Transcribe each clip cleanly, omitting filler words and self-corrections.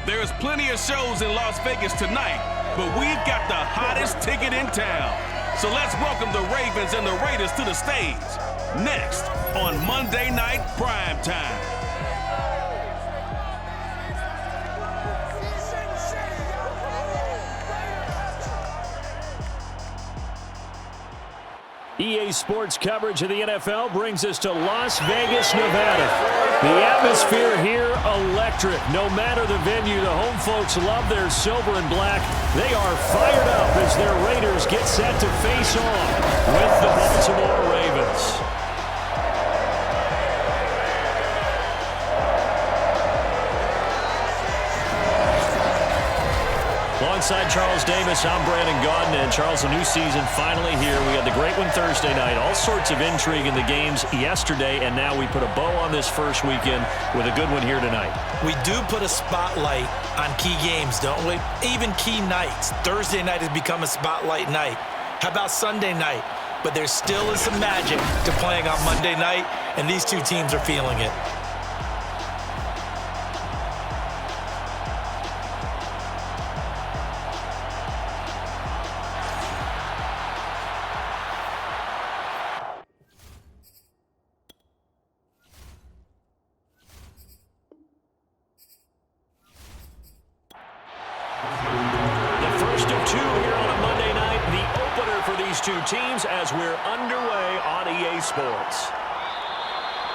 There's plenty of shows in Las Vegas tonight, but we've got the hottest ticket in town. So let's welcome the Ravens and the Raiders to the stage. Next on Monday Night Prime Time. EA Sports coverage of the NFL brings us to Las Vegas, Nevada. The atmosphere here, electric. No matter the venue, the home folks love their silver and black. They are fired up as their Raiders get set to face off with the Baltimore Ravens. Alongside Charles Davis, I'm Brandon Gaudin. And Charles, a new season finally here. We had the great one Thursday night. All sorts of intrigue in the games yesterday, and now we put a bow on this first weekend with a good one here tonight. We do put a spotlight on key games, don't we? Even key nights. Thursday night has become a spotlight night. How about Sunday night? But there still is some magic to playing on Monday night, and these two teams are feeling it. Two teams as we're underway on EA Sports.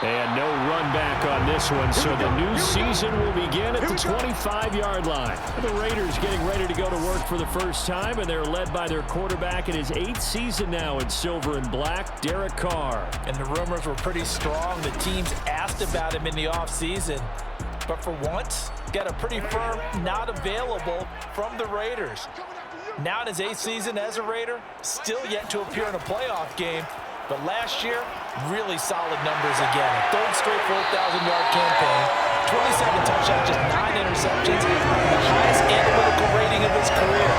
And no run back on this one, so the new season will begin at the 25-yard line. The Raiders getting ready to go to work for the first time, and they're led by their quarterback in his 8th season now in silver and black, Derek Carr. And the rumors were pretty strong. The teams asked about him in the offseason, but for once, got a pretty firm not available from the Raiders. Now in his 8th season as a Raider, still yet to appear in a playoff game, but last year, really solid numbers again. A third straight 4,000-yard campaign, 27 touchdowns, just 9 interceptions, the highest analytical rating of his career.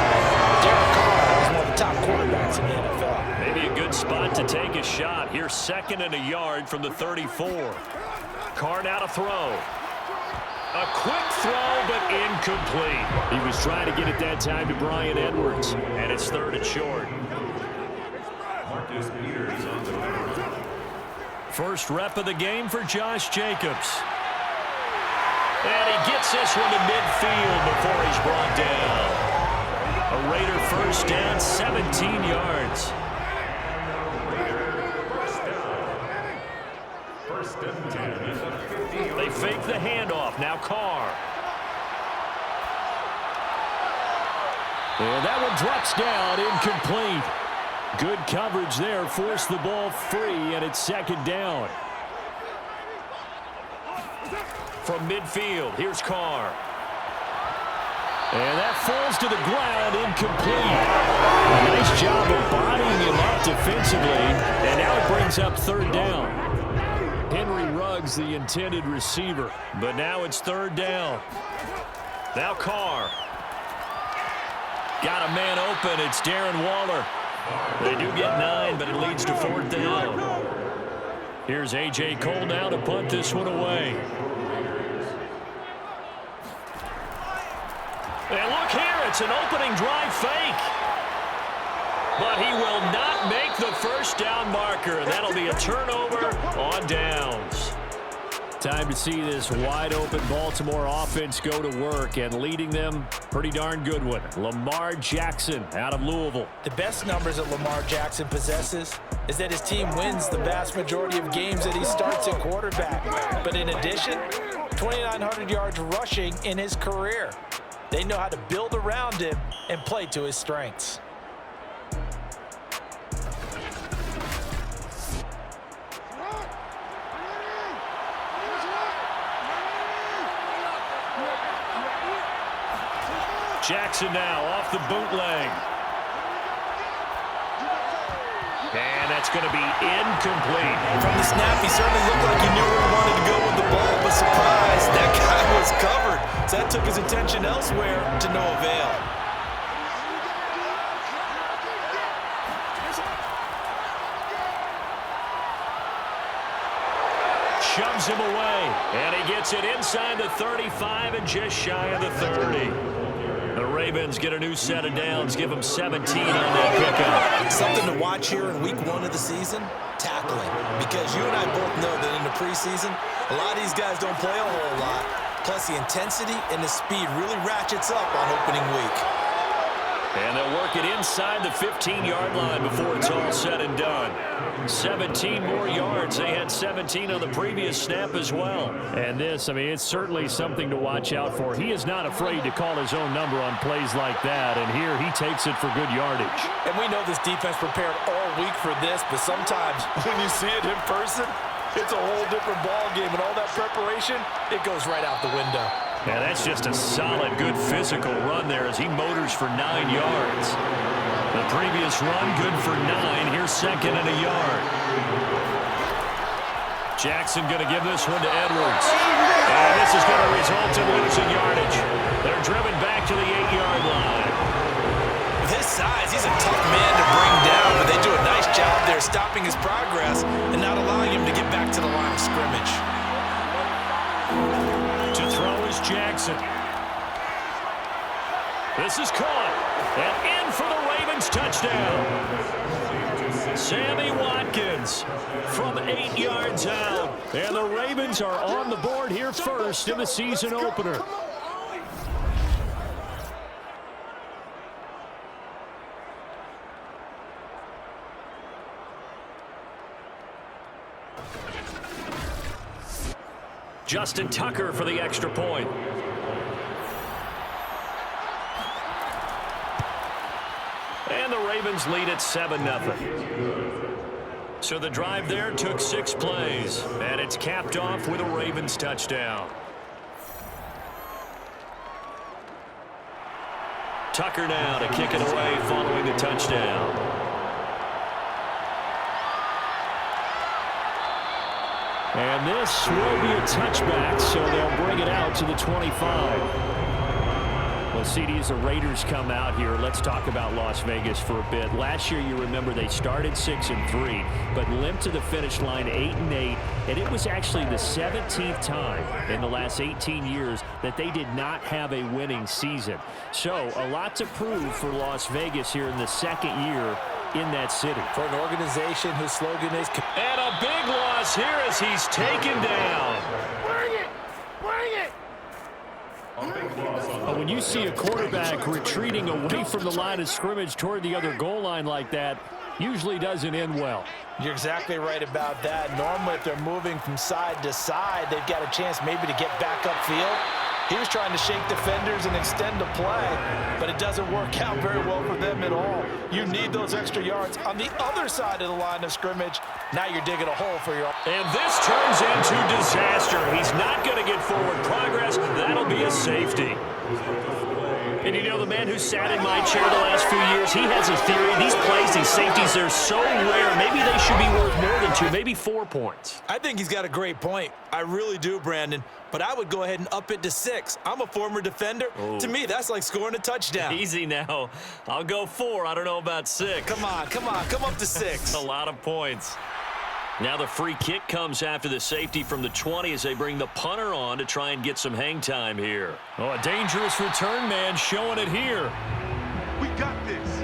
Derek Carr is one of the top quarterbacks in the NFL. Maybe a good spot to take a shot. Here's 2nd and a yard from the 34. Carr now to throw. A quick throw, but incomplete. He was trying to get it that time to Bryan Edwards, and it's 3rd and short. First rep of the game for Josh Jacobs. And he gets this one to midfield before he's brought down. A Raider first down, 17 yards. They fake the handoff. Now Carr. And that one drops down, incomplete. Good coverage there, forced the ball free, and it's 2nd down. From midfield, here's Carr. And that falls to the ground, incomplete. A nice job of bodying him up defensively, and now it brings up 3rd down. Henry Ruggs, the intended receiver, but now it's 3rd down. Now Carr. Got a man open. It's Darren Waller. They do get 9, but it leads to 4th down. Here's A.J. Cole now to punt this one away. And look here, it's an opening drive fake. But he will not make the first down marker, and that'll be a turnover on downs. Time to see this wide-open Baltimore offense go to work, and leading them, pretty darn good one. Lamar Jackson out of Louisville. The best numbers that Lamar Jackson possesses is that his team wins the vast majority of games that he starts at quarterback. But in addition, 2,900 yards rushing in his career. They know how to build around him and play to his strengths. Jackson now off the bootleg. And that's going to be incomplete. From the snap, he certainly looked like he knew where he wanted to go with the ball, but surprise, that guy was covered. So that took his attention elsewhere to no avail. shoves him away. And he gets it inside the 35 and just shy of the 30. The Ravens get a new set of downs, give them 17 on that pickup. Something to watch here in week 1 of the season, tackling. Because you and I both know that in the preseason, a lot of these guys don't play a whole lot. Plus, the intensity and the speed really ratchets up on opening week. And they'll work it inside the 15-yard line before it's all said and done. 17 more yards. They had 17 on the previous snap as well. And this, I mean, it's certainly something to watch out for. He is not afraid to call his own number on plays like that. And here he takes it for good yardage. And we know this defense prepared all week for this, but sometimes when you see it in person, it's a whole different ball game. And all that preparation, it goes right out the window. Yeah, that's just a solid, good physical run there as he motors for 9 yards. The previous run, good for 9. Here's second and a yard. Jackson going to give this one to Edwards. And this is going to result in losing yardage. They're driven back to the 8-yard line. With his size, he's a tough man to bring down, but they do a nice job there stopping his progress and not allowing him to get back to the line of scrimmage. To throw is Jackson. This is caught. And in for the Ravens touchdown. Sammy Watkins from 8 yards out. And the Ravens are on the board here first in the season opener. Justin Tucker for the extra point. And the Ravens lead at 7-0. So the drive there took 6 plays, and it's capped off with a Ravens touchdown. Tucker now to kick it away following the touchdown. And this will be a touchback, so they'll bring it out to the 25. Well, CD, as the Raiders come out here, let's talk about Las Vegas for a bit. Last year, you remember they started 6-3, but limped to the finish line 8-8, and it was actually the 17th time in the last 18 years that they did not have a winning season. So, a lot to prove for Las Vegas here in the second year in that city. For an organization whose slogan is... And a big loss here as he's taken down. Bring it! Bring it! When you see a quarterback retreating away from the line of scrimmage toward the other goal line like that, usually doesn't end well. You're exactly right about that. Normally, if they're moving from side to side, they've got a chance maybe to get back upfield. He was trying to shake defenders and extend the play, but it doesn't work out very well for them at all. You need those extra yards on the other side of the line of scrimmage. Now you're digging a hole for your... And this turns into disaster. He's not going to get forward progress. That'll be a safety. And you know, the man who sat in my chair the last few years, he has a theory. These plays, these safeties, they're so rare. Maybe they should be worth more than 2, maybe 4 points. I think he's got a great point. I really do, Brandon. But I would go ahead and up it to 6. I'm a former defender. Oh. To me, that's like scoring a touchdown. Easy now. I'll go 4. I don't know about 6. Come on. Come up to 6. A lot of points. Now the free kick comes after the safety from the 20 as they bring the punter on to try and get some hang time here. Oh, a dangerous return man showing it here. We got this.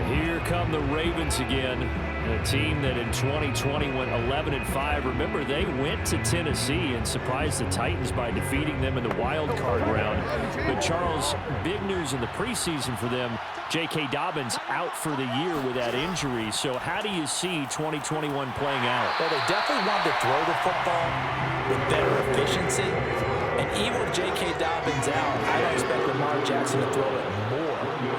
Here come the Ravens again. A team that in 2020 went 11-5. Remember, they went to Tennessee and surprised the Titans by defeating them in the wild card round. But Charles, big news in the preseason for them. J.K. Dobbins out for the year with that injury. So how do you see 2021 playing out? Well, they definitely want to throw the football with better efficiency. And even with J.K. Dobbins out, I don't expect Lamar Jackson to throw it more.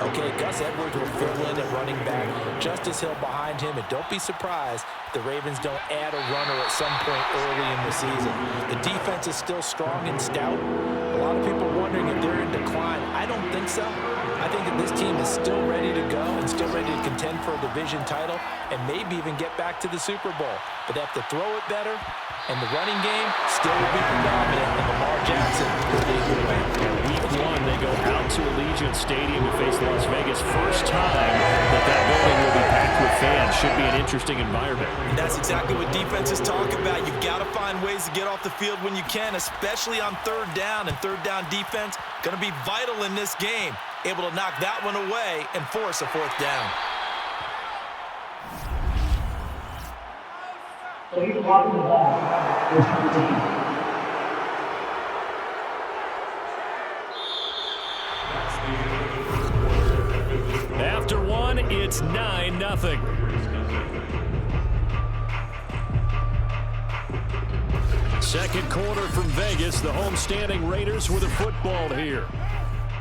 Okay, Gus Edwards will fill in at running back. Justice Hill behind him. And don't be surprised if the Ravens don't add a runner at some point early in the season. The defense is still strong and stout. A lot of people wondering if they're in decline. I don't think so. I think that this team is still ready to go and still ready to contend for a division title and maybe even get back to the Super Bowl. But they have to throw it better, and the running game still will be predominant, and Lamar Jackson will be the win. Week 1, they go out to Allegiant Stadium to face Las Vegas. First time that building will be packed with fans. Should be an interesting environment. And that's exactly what defenses talk about. You've got to find ways to get off the field when you can, especially on third down. And third down defense going to be vital in this game. Able to knock that one away and force a fourth down. After one, it's 9-0. Second quarter from Vegas. The homestanding Raiders with a football here,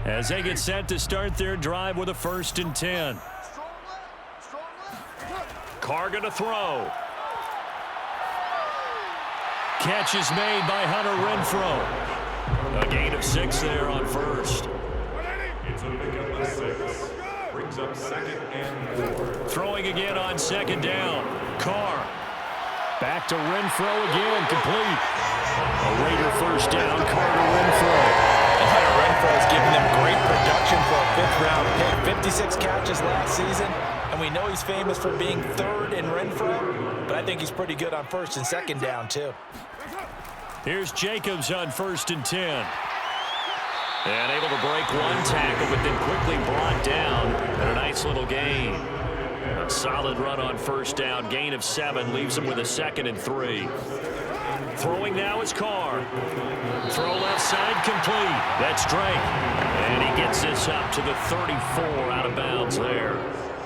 as they get set to start their drive with a 1st and 10. Carr going to throw. Catch is made by Hunter Renfrow. A gain of 6 there on first. It's a pickup of 6. Brings up 2nd and 4. Throwing again on 2nd down. Carr. Back to Renfrow again. Complete. A Raider 1st down. Carr to Renfrow. And Hunter Renfrow has given them great production for a 5th-round pick. 56 catches last season. And we know he's famous for being 3rd in Renfrow. But I think he's pretty good on 1st and 2nd down, too. Here's Jacobs on 1st and 10. And able to break one tackle, but then quickly brought down. And a nice little gain. A solid run on 1st down. Gain of 7. Leaves him with a 2nd and 3. Throwing now is Carr. Throw left side complete. That's Drake. And he gets this up to the 34 out of bounds there.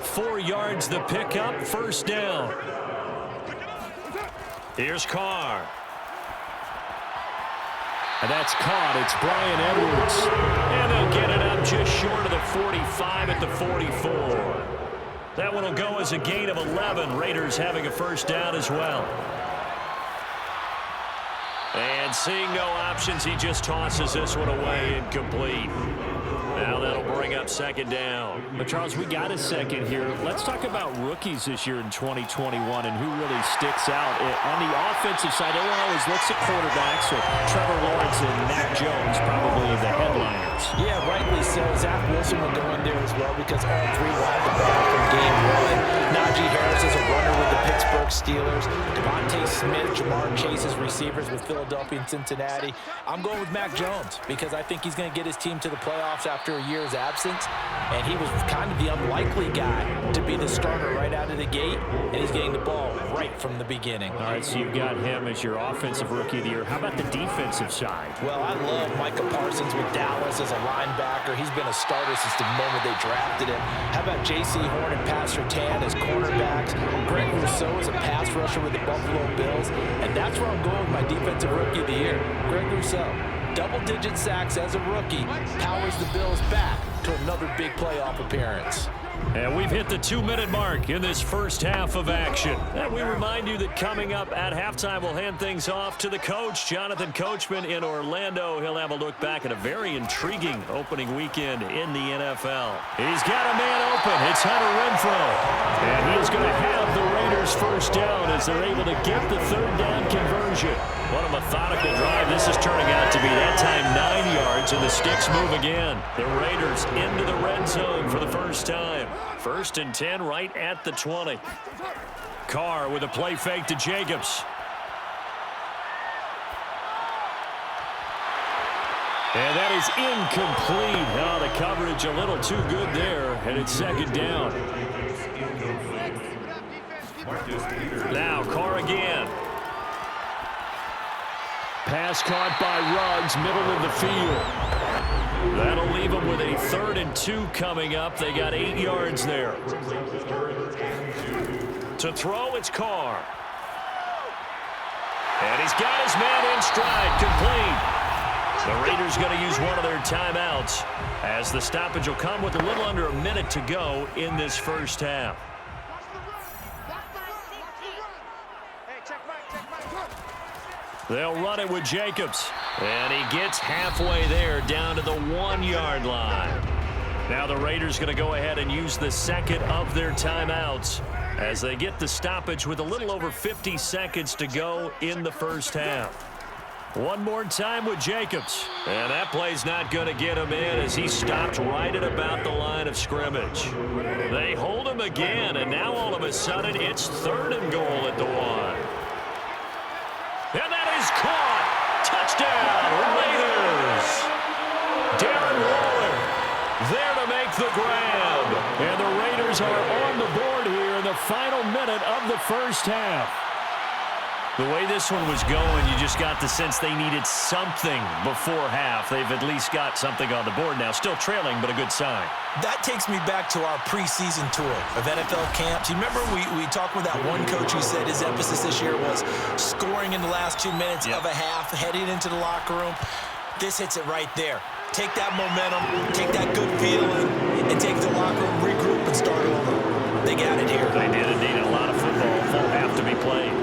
4 yards the pickup. 1st down. Here's Carr. And that's caught. It's Brian Edwards. And they'll get it up just short of the 45 at the 44. That one will go as a gain of 11. Raiders having a 1st down as well. And seeing no options, he just tosses this one away incomplete. Now that'll bring up 2nd down. But Charles, we got a second here. Let's talk about rookies this year in 2021 and who really sticks out. On the offensive side, everyone always looks at quarterbacks, so Trevor Lawrence and Mac Jones probably the headliners. Yeah, rightly so. Zach Wilson will go in there as well because all 3 lined the ball from game 1. Najee Harris is a runner with the Pittsburgh Steelers. Devontae Smith, Jamar Chase as receivers with Philadelphia and Cincinnati. I'm going with Mac Jones because I think he's going to get his team to the playoffs after a year's absence. And he was kind of the unlikely guy to be the starter right out of the gate. And he's getting the ball right from the beginning. All right, so you've got him as your offensive rookie of the year. How about the defensive side? Well, I love Micah Parsons with Dallas as a linebacker. He's been a starter since the moment they drafted him. How about J.C. Horn and Pat Surtain as cornerbacks? Greg Rousseau is a pass rusher with the Buffalo Bills. And that's where I'm going with my defensive rookie of the year, Greg Rousseau. Double-digit sacks as a rookie powers the Bills back to another big playoff appearance. And we've hit the 2-minute mark in this first half of action. And we remind you that coming up at halftime, we'll hand things off to the coach, Jonathan Coachman in Orlando. He'll have a look back at a very intriguing opening weekend in the NFL. He's got a man open. It's Hunter Renfrow. And he is going to have the Raiders 1st down as they're able to get the 3rd down conversion. What a methodical drive. This is turning out to be that time 9 yards, and the sticks move again. The Raiders into the red zone for the first time. 1st and 10 right at the 20. Carr with a play fake to Jacobs. And that is incomplete. Oh, the coverage a little too good there, and it's 2nd down. Now Carr again. Pass caught by Ruggs, middle of the field. That'll leave them with a 3rd and 2 coming up. They got 8 yards there. To throw, it's Carr. And he's got his man in stride, complete. The Raiders going to use one of their timeouts as the stoppage will come with a little under a minute to go in this first half. They'll run it with Jacobs. And he gets halfway there down to the 1-yard line. Now the Raiders going to go ahead and use the 2nd of their timeouts as they get the stoppage with a little over 50 seconds to go in the first half. One more time with Jacobs. And that play's not going to get him in as he stopped right at about the line of scrimmage. They hold him again. again, and now all of a sudden it's 3rd and goal at the 1. And that is caught. Touchdown, Raiders. Darren Waller there to make the grab. And the Raiders are on the board here in the final minute of the first half. The way this one was going, you just got the sense they needed something before half. They've at least got something on the board now. Still trailing, but a good sign. That takes me back to our preseason tour of NFL camps. You remember we talked with that one coach who said his emphasis this year was scoring in the last 2 minutes of a half, heading into the locker room. This hits it right there. Take that momentum, take that good feeling, and take the locker room, regroup, and start over. They got it here. They did indeed. A lot of football, full half to be played.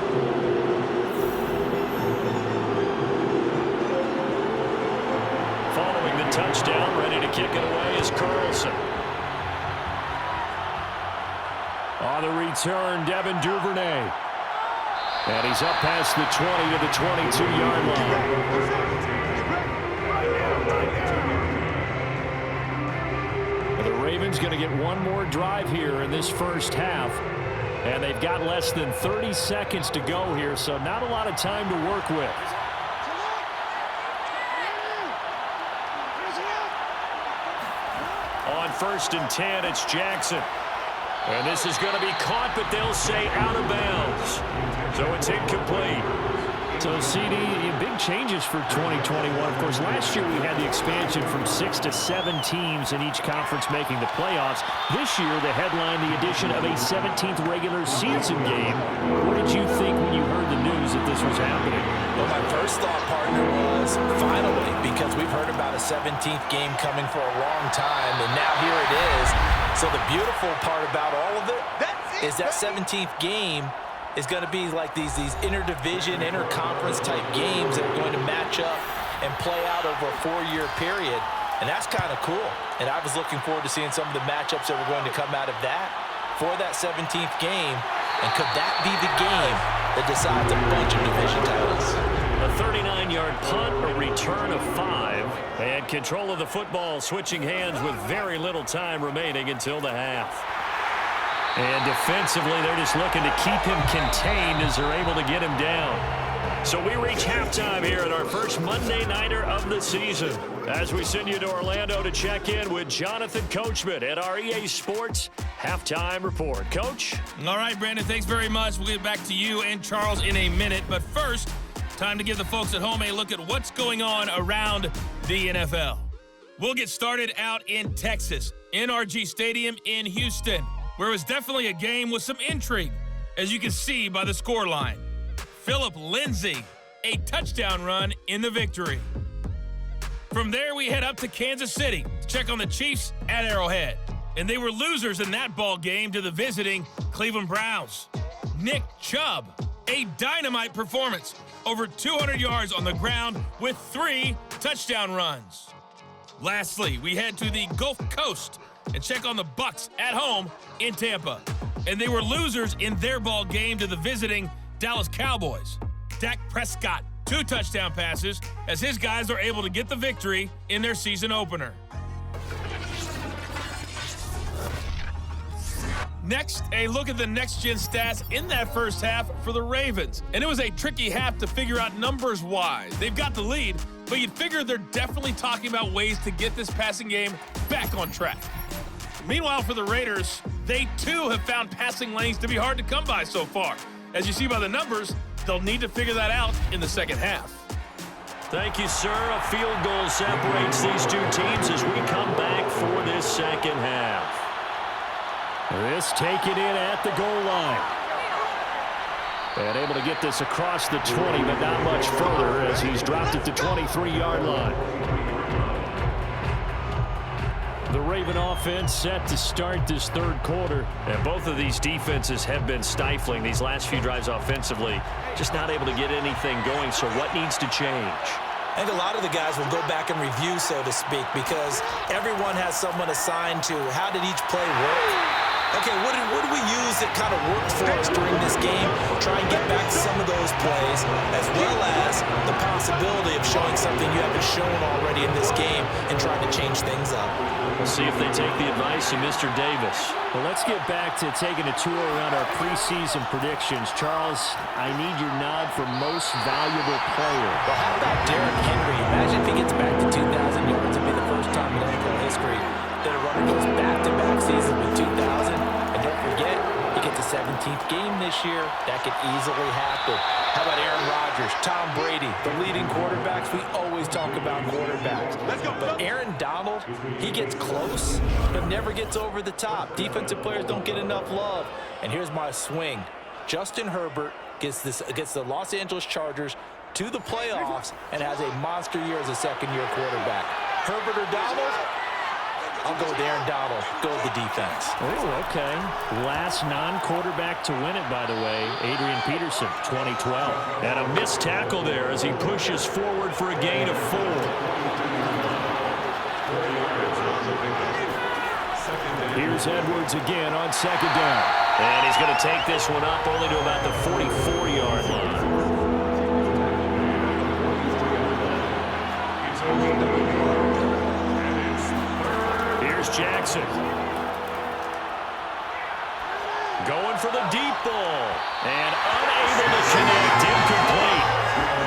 Following the touchdown, ready to kick it away is Carlson. On the return, Devin Duvernay. And he's up past the 20 to the 22-yard line. The Ravens going to get one more drive here in this first half. And they've got less than 30 seconds to go here, so not a lot of time to work with. On 1st and 10, it's Jackson. And this is going to be caught, but they'll say out of bounds. So it's incomplete. So, CD, big changes for 2021. Of course, last year we had the expansion from 6 to 7 teams in each conference making the playoffs. This year, the headline, the addition of a 17th regular season game. What did you think when you heard the news that this was happening? Well, my first thought, partner, was finally, because we've heard about a 17th game coming for a long time, and now here it is. So the beautiful part about all of it is that 17th game is going to be like these interdivision, interconference type games that are going to match up and play out over a 4-year period. And that's kind of cool. And I was looking forward to seeing some of the matchups that were going to come out of that for that 17th game. And could that be the game that decides a bunch of division titles? A 39-yard punt, a return of 5, and control of the football switching hands with very little time remaining until the half. And defensively, they're just looking to keep him contained as they're able to get him down. So we reach halftime here at our first Monday Nighter of the season as we send you to Orlando to check in with Jonathan Coachman at our EA Sports Halftime Report. Coach? All right, Brandon, thanks very much. We'll get back to you and Charles in a minute. But first, time to give the folks at home a look at what's going on around the NFL. We'll get started out in Texas, NRG Stadium in Houston, where it was definitely a game with some intrigue, as you can see by the scoreline. Phillip Lindsay, a touchdown run in the victory. From there, we head up to Kansas City to check on the Chiefs at Arrowhead. And they were losers in that ball game to the visiting Cleveland Browns. Nick Chubb, a dynamite performance, over 200 yards on the ground with 3 touchdown runs. Lastly, we head to the Gulf Coast and check on the Bucs at home in Tampa. And they were losers in their ball game to the visiting Dallas Cowboys. Dak Prescott, 2 touchdown passes as his guys are able to get the victory in their season opener. Next, a look at the next-gen stats in that first half for the Ravens. And it was a tricky half to figure out numbers-wise. They've got the lead, but you'd figure they're definitely talking about ways to get this passing game back on track. Meanwhile, for the Raiders, they too have found passing lanes to be hard to come by so far. As you see by the numbers, they'll need to figure that out in the second half. Thank you, sir. A field goal separates these two teams as we come back for this second half. This taken in at the goal line. And able to get this across the 20, but not much further as he's dropped it to 23-yard line. The Raven offense set to start this third quarter. And both of these defenses have been stifling these last few drives offensively. Just not able to get anything going, so what needs to change? I think a lot of the guys will go back and review, so to speak, because everyone has someone assigned to how did each play work. Okay, what did we use that kind of worked for us during this game? Try and get back to some of those plays, as well as the possibility of showing something you haven't shown already in this game and trying to change things up. We'll see if they take the advice of Mr. Davis. Well, let's get back to taking a tour around our preseason predictions. Charles, I need your nod for most valuable player. Well, how about Derrick Henry? Imagine if he gets back to 2,000 yards. It'd be the first time in NFL history that a runner goes back-to-back seasons with 2,000. And don't forget, he gets a 17th game this year. That could easily happen. How about Aaron Rodgers, Tom Brady, the leading quarterbacks? We always talk about quarterbacks. But Aaron Donald, he gets close, but never gets over the top. Defensive players don't get enough love. And here's my swing. Justin Herbert gets the Los Angeles Chargers to the playoffs and has a monster year as a second-year quarterback. Herbert or Donald? I'll go with Aaron Donald. Go with the defense. Oh, okay. Last non-quarterback to win it, by the way, Adrian Peterson, 2012. And a missed tackle there as he pushes forward for a gain of 4. Here's Edwards again on second down. And he's going to take this one up only to about the 44-yard line. Here's Jackson. Going for the deep ball. And unable to connect. Incomplete.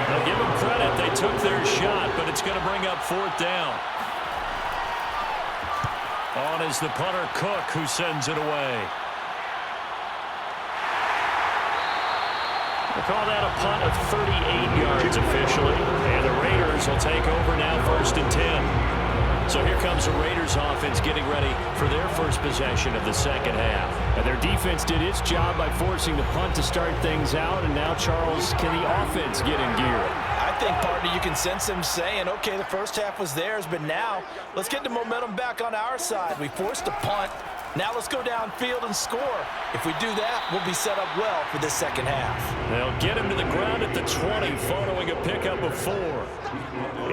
They'll give them credit. They took their shot, but it's going to bring up 4th down. On is the punter, Cook, who sends it away. We'll call that a punt of 38 yards officially. And the Raiders will take over now, 1st and 10. So here comes the Raiders offense getting ready for their first possession of the second half. And their defense did its job by forcing the punt to start things out. And now, Charles, can the offense get in gear? I think, partner, you can sense them saying, okay, the first half was theirs, but now let's get the momentum back on our side. We forced a punt. Now let's go downfield and score. If we do that, we'll be set up well for this second half. They'll get him to the ground at the 20, following a pickup of 4.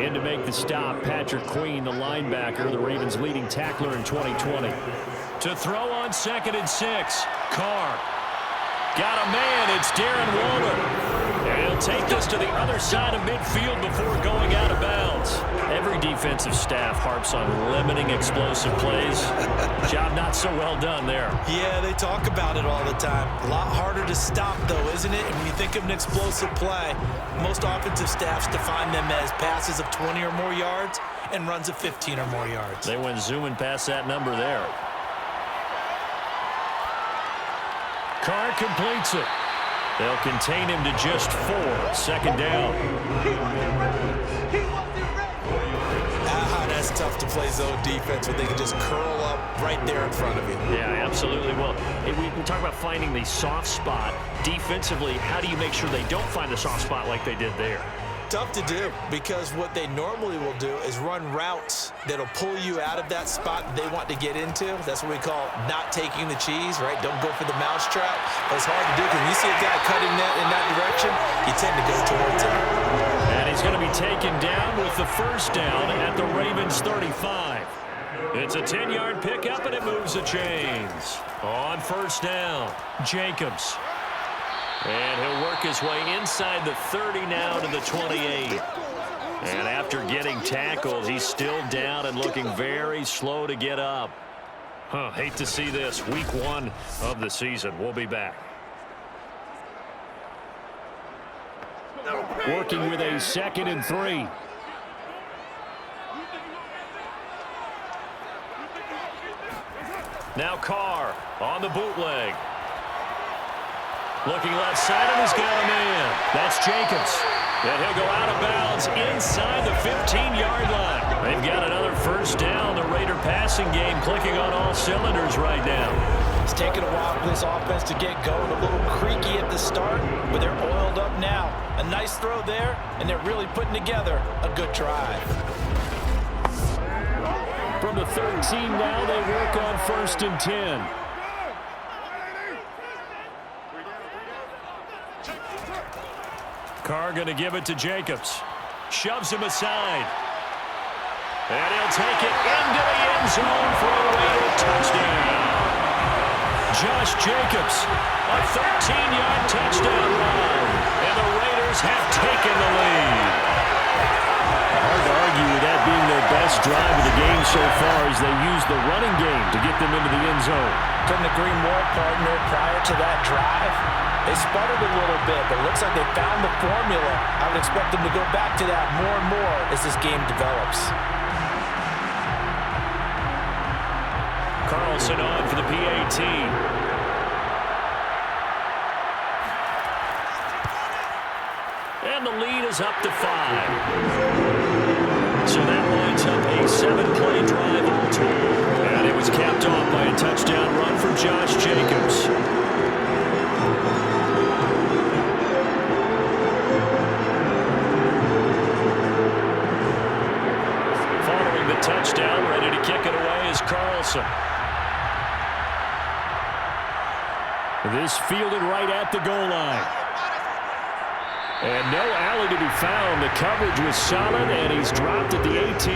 In to make the stop, Patrick Queen, the linebacker, the Ravens' leading tackler in 2020. To throw on 2nd and 6, Carr. Got a man, it's Darren Waller. And he'll take this to the other side of midfield before going out of bounds. Every defensive staff harps on limiting explosive plays. Job not so well done there. Yeah, they talk about it all the time. A lot harder to stop, though, isn't it? And when you think of an explosive play, most offensive staffs define them as passes of 20 or more yards and runs of 15 or more yards. They went zooming past that number there. Carr completes it. They'll contain him to just 4. 2nd down. That's tough to play zone defense when they can just curl up right there in front of you. Yeah, absolutely. Well, we talk about finding the soft spot. Defensively, how do you make sure they don't find the soft spot like they did there? Tough to do, because what they normally will do is run routes that'll pull you out of that spot that they want to get into. That's what we call not taking the cheese, right? Don't go for the mousetrap. But it's hard to do because when you see a guy cutting that in that direction, you tend to go towards him. And he's going to be taken down with the 1st down at the Ravens 35. It's a 10-yard pickup, and it moves the chains. On 1st down, Jacobs. And he'll work his way inside the 30 now to the 28. And after getting tackled, he's still down and looking very slow to get up. Hate to see this. Week 1 of the season. We'll be back. Working with a 2nd and 3. Now Carr on the bootleg. Looking left side, and he's got a man. That's Jacobs. And he'll go out of bounds inside the 15-yard line. They've got another 1st down. The Raider passing game clicking on all cylinders right now. It's taken a while for this offense to get going. A little creaky at the start, but they're oiled up now. A nice throw there, and they're really putting together a good drive. From the 13 now, they work on 1st and 10. Carr going to give it to Jacobs. Shoves him aside. And he'll take it into the end zone for a Raider touchdown. Josh Jacobs, a 13-yard touchdown run. And the Raiders have taken the lead. Hard to argue with that being their best best drive of the game so far as they use the running game to get them into the end zone. Couldn't agree more, partner. Prior to that drive, they sputtered a little bit, but it looks like they found the formula. I would expect them to go back to that more and more as this game develops. Carlson on for the PAT. And the lead is up to 5. So that lines up a 7-play drive all told. And it was capped off by a touchdown run from Josh Jacobs. Following the touchdown, ready to kick it away is Carlson. This fielded right at the goal line. And no alley to be found. The coverage was solid, and he's dropped at the 18.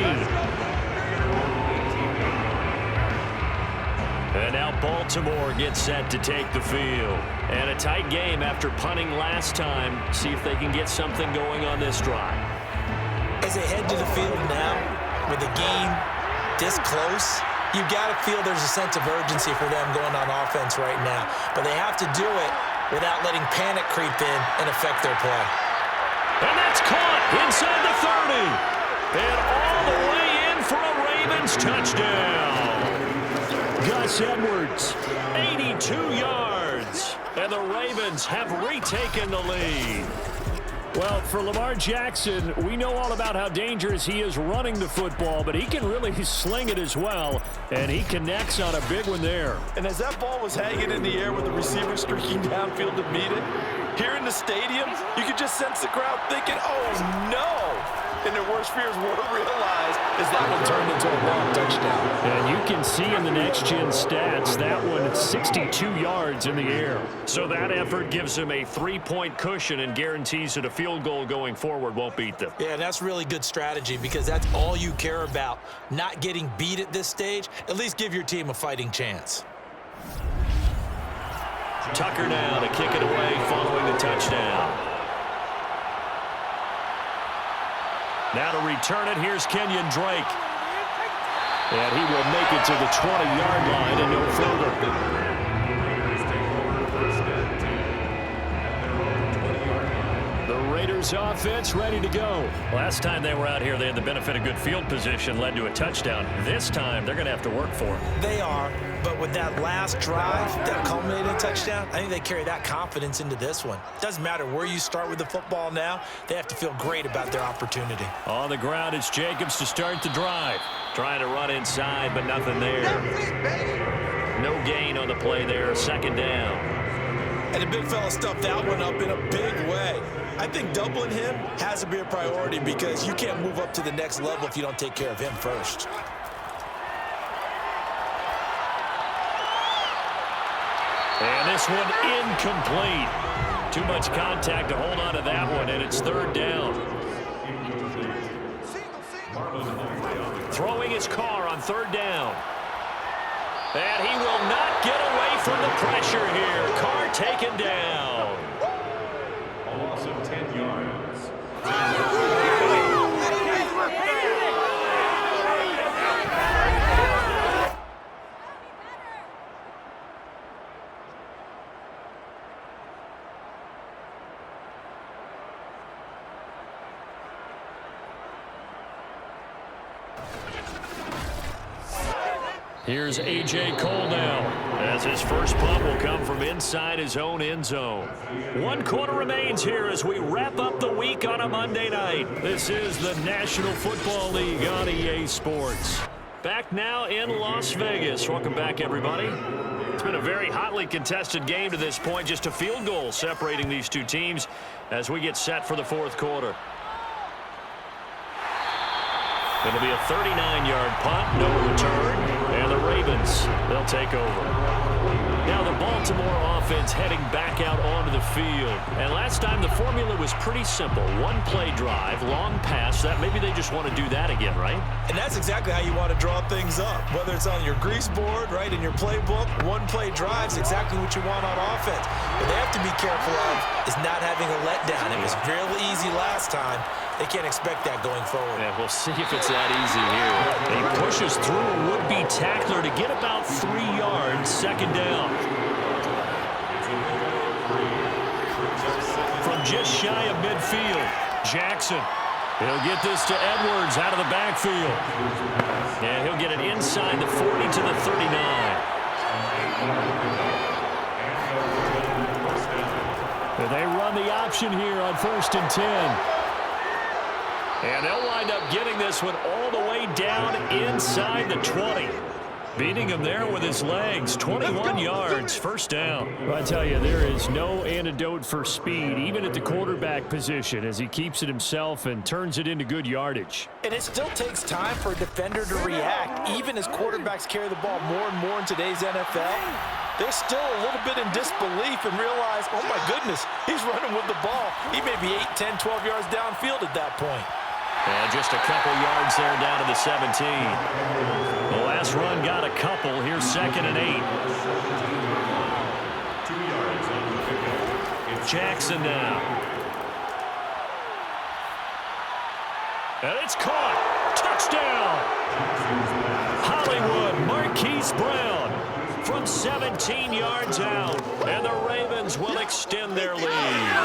And now Baltimore gets set to take the field. And a tight game after punting last time. See if they can get something going on this drive. As they head to the field now, with the game this close, you've got to feel there's a sense of urgency for them going on offense right now. But they have to do it without letting panic creep in and affect their play. And that's caught inside the 30. And all the way in for a Ravens touchdown. Gus Edwards, 82 yards. And the Ravens have retaken the lead. Well, for Lamar Jackson, we know all about how dangerous he is running the football, but he can really sling it as well, and he connects on a big one there. And as that ball was hanging in the air with the receiver streaking downfield to meet it, here in the stadium, you could just sense the crowd thinking, oh, no. And their worst fears were realized as that one turned into a long touchdown. And you can see in the next-gen stats, that one 62 yards in the air. So that effort gives them a 3-point cushion and guarantees that a field goal going forward won't beat them. Yeah, that's really good strategy because that's all you care about, not getting beat at this stage. At least give your team a fighting chance. Tucker now to kick it away following the touchdown. Now to return it, here's Kenyon Drake. And he will make it to the 20-yard line and no further. The Raiders offense ready to go. Last time they were out here, they had the benefit of good field position, led to a touchdown. This time, they're going to have to work for it. They are, but with that last drive that culminated in a touchdown, I think they carry that confidence into this one. Doesn't matter where you start with the football now, they have to feel great about their opportunity. On the ground, it's Jacobs to start the drive. Trying to run inside, but nothing there. No gain on the play there, second down. And the big fella stuffed that one up in a big way. I think doubling him has to be a priority because you can't move up to the next level if you don't take care of him first. And this one incomplete. Too much contact to hold on to that one, and it's third down. Throwing his car on third down. And he will not get away from the pressure here. Carr taken down. A loss of 10 yards. Here's A.J. Cole now, as his first punt will come from inside his own end zone. 1 quarter remains here as we wrap up the week on a Monday night. This is the National Football League on EA Sports. Back now in Las Vegas. Welcome back, everybody. It's been a very hotly contested game to this point. Just a field goal separating these two teams as we get set for the fourth quarter. It'll be a 39-yard punt, no return, and the Ravens, they'll take over. Now the Baltimore offense offense heading back out onto the field. And last time the formula was pretty simple. One-play drive, long pass. That maybe they just want to do that again, right? And that's exactly how you want to draw things up. Whether it's on your grease board, right, in your playbook, one-play drive is exactly what you want on offense. What they have to be careful of is not having a letdown. It was really easy last time. They can't expect that going forward. Yeah, we'll see if it's that easy here. He pushes through a would-be tackler to get about 3 yards, second down. From just shy of midfield, Jackson. He'll get this to Edwards out of the backfield. And he'll get it inside the 40 to the 39. They run the option here on 1st and 10. And they'll wind up getting this one all the way down inside the 20. Beating him there with his legs. 21 yards, first down. Well, I tell you, there is no antidote for speed, even at the quarterback position, as he keeps it himself and turns it into good yardage. And it still takes time for a defender to react, even as quarterbacks carry the ball more and more in today's NFL. They're still a little bit in disbelief and realize, oh my goodness, he's running with the ball. He may be 8, 10, 12 yards downfield at that point. And just a couple yards there down to the 17. The last run got a couple. Here's 2nd and 8. 2 yards on the pickup. Jackson now. And it's caught. Touchdown. Hollywood, Marquise Brown from 17 yards out. And the Ravens will extend their lead.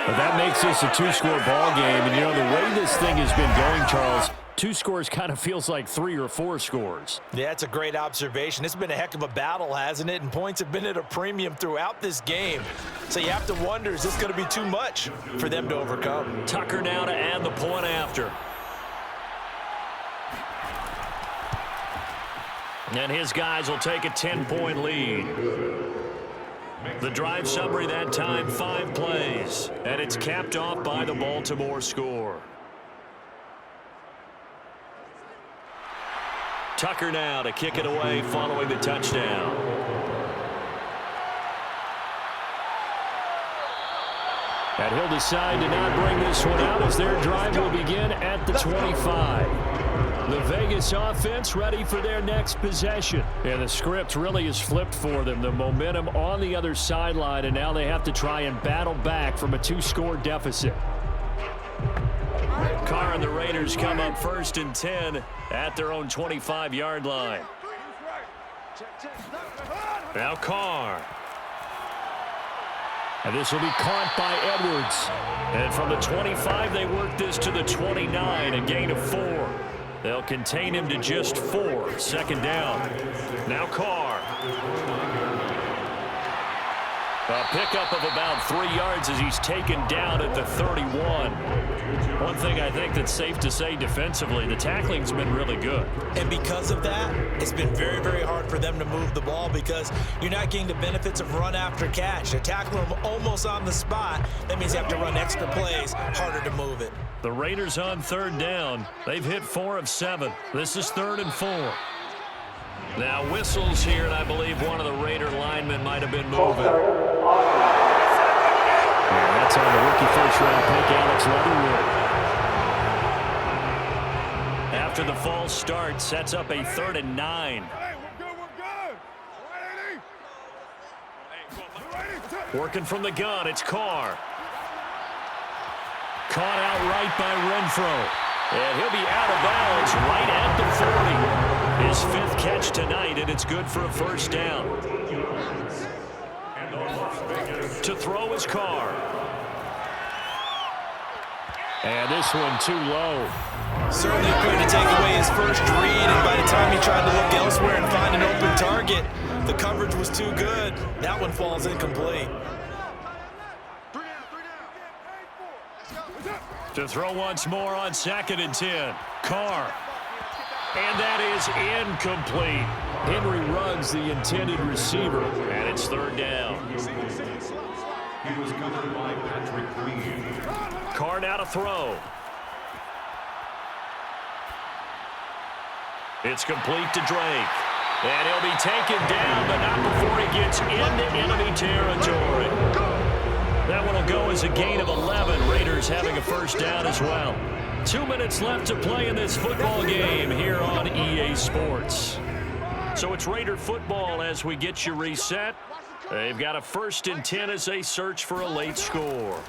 But that makes this a 2-score ball game. And, you know, the way this thing has been going, Charles, 2 scores kind of feels like 3 or 4 scores. Yeah, that's a great observation. It's been a heck of a battle, hasn't it? And points have been at a premium throughout this game. So you have to wonder, is this going to be too much for them to overcome? Tucker now to add the point after. And his guys will take a 10-point lead. The drive summary that time, 5 plays. And it's capped off by the Baltimore score. Tucker now to kick it away following the touchdown. And he'll decide to not bring this one out as their drive will begin at the 25. The Vegas offense ready for their next possession. And the script really is flipped for them. The momentum on the other sideline, and now they have to try and battle back from a 2-score deficit. Carr and the Raiders come up 1st and 10 at their own 25-yard line. Now Carr. And this will be caught by Edwards. And from the 25, they work this to the 29, a gain of 4. They'll contain him to just 4. 2nd down. Now Carr. A pickup of about 3 yards as he's taken down at the 31. One thing I think that's safe to say defensively, the tackling's been really good. And because of that, it's been very, very hard for them to move the ball because you're not getting the benefits of run after catch. They're tackling them almost on the spot. That means you have to run extra plays, harder to move it. The Raiders on 3rd down. They've hit 4 of 7. This is 3rd and 4. Now whistles here, and I believe one of the Raider linemen might have been moving. Yeah, that's on the rookie first-round pick, Alex Leatherwood. After the false start, sets up a 3rd and 9. Working from the gun, it's Carr. Caught out right by Renfro. And he'll be out of bounds right at the 40. His 5th catch tonight, and it's good for a 1st down. To throw his Carr. And this one too low. Certainly going to take away his first read, and by the time he tried to look elsewhere and find an open target, the coverage was too good. That one falls incomplete. To throw once more on 2nd and 10. Carr. And that is incomplete. Henry Ruggs, the intended receiver. And it's 3rd down. He was covered by Patrick Queen. Carr now to throw. It's complete to Drake. And he'll be taken down, but not before he gets into enemy territory. That one will go as a gain of 11. Raiders having a first down as well. 2 minutes left to play in this football game here on EA Sports. So it's Raider football as we get you reset. They've got a 1st and 10 as they search for a late score.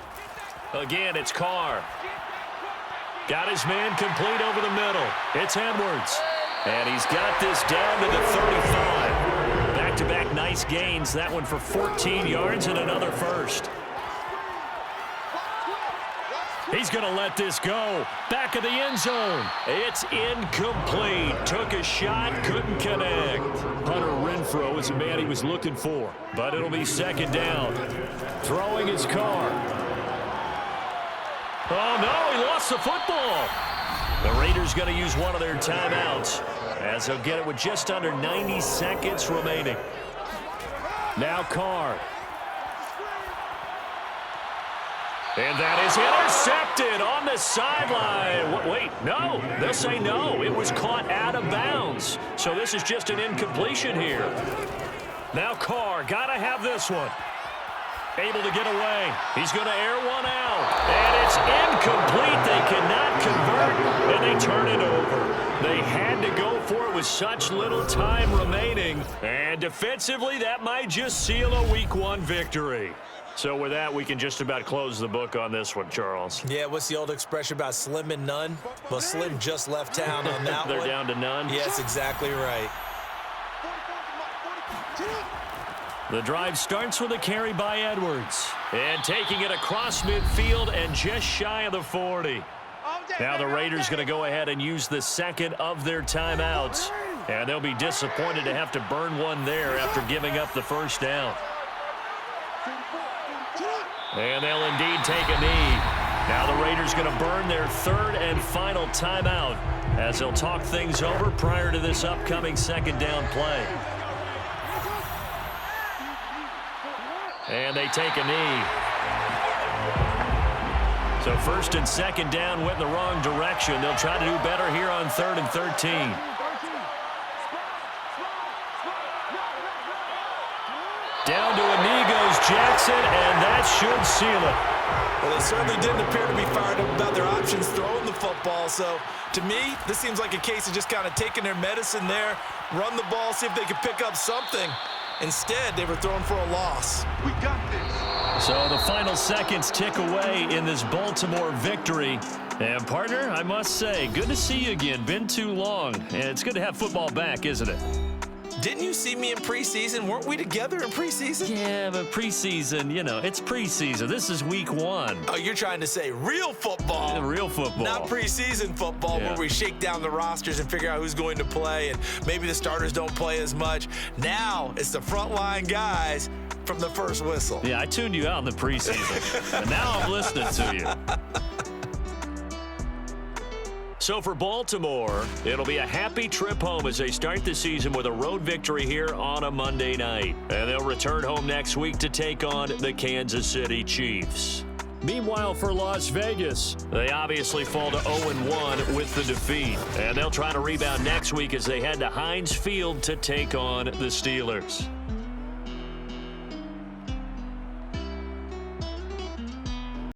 Again, it's Carr. Got his man complete over the middle. It's Edwards. And he's got this down to the 35. Back-to-back nice gains. That one for 14 yards and another first. He's going to let this go. Back of the end zone. It's incomplete. Took a shot, couldn't connect. Hunter Renfrow is the man he was looking for. But it'll be 2nd down. Throwing his Carr. Oh, no, he lost the football. The Raiders going to use one of their timeouts as they'll get it with just under 90 seconds remaining. Now Carr. And that is intercepted on the sideline. Wait, no. They'll say no. It was caught out of bounds. So this is just an incompletion here. Now Carr, got to have this one. Able to get away. He's going to air one out. And it's incomplete. They cannot convert, and they turn it over. They had to go for it with such little time remaining. And defensively, that might just seal a Week 1 victory. So with that, we can just about close the book on this one, Charles. Yeah, what's the old expression about slim and none? Well, Slim just left town on that They're one. down to none? Yes, exactly right. The drive starts with a carry by Edwards. And taking it across midfield and just shy of the 40. Now the Raiders going to go ahead and use the 2nd of their timeouts. And they'll be disappointed to have to burn one there after giving up the first down. And they'll indeed take a knee. Now the Raiders going to burn their 3rd and final timeout as they'll talk things over prior to this upcoming 2nd down play. And they take a knee. So 1st and 2nd down went in the wrong direction. They'll try to do better here on 3rd and 13. Down to a knee goes Jackson, and that should seal it. Well, they certainly didn't appear to be fired up about their options throwing the football. So, to me, this seems like a case of just kind of taking their medicine there, run the ball, see if they could pick up something. Instead, they were throwing for a loss. We got this. So the final seconds tick away in this Baltimore victory. And, partner, I must say, good to see you again. Been too long. And it's good to have football back, isn't it? Didn't you see me in preseason? Weren't we together in preseason? Yeah, but preseason, you know, it's preseason. This is Week 1. Oh, you're trying to say real football. Real football. Not preseason football where we shake down the rosters and figure out who's going to play, and maybe the starters don't play as much. Now it's the frontline guys from the first whistle. Yeah, I tuned you out in the preseason, and now I'm listening to you. So for Baltimore, it'll be a happy trip home as they start the season with a road victory here on a Monday night. And they'll return home next week to take on the Kansas City Chiefs. Meanwhile, for Las Vegas, they obviously fall to 0-1 with the defeat. And they'll try to rebound next week as they head to Heinz Field to take on the Steelers.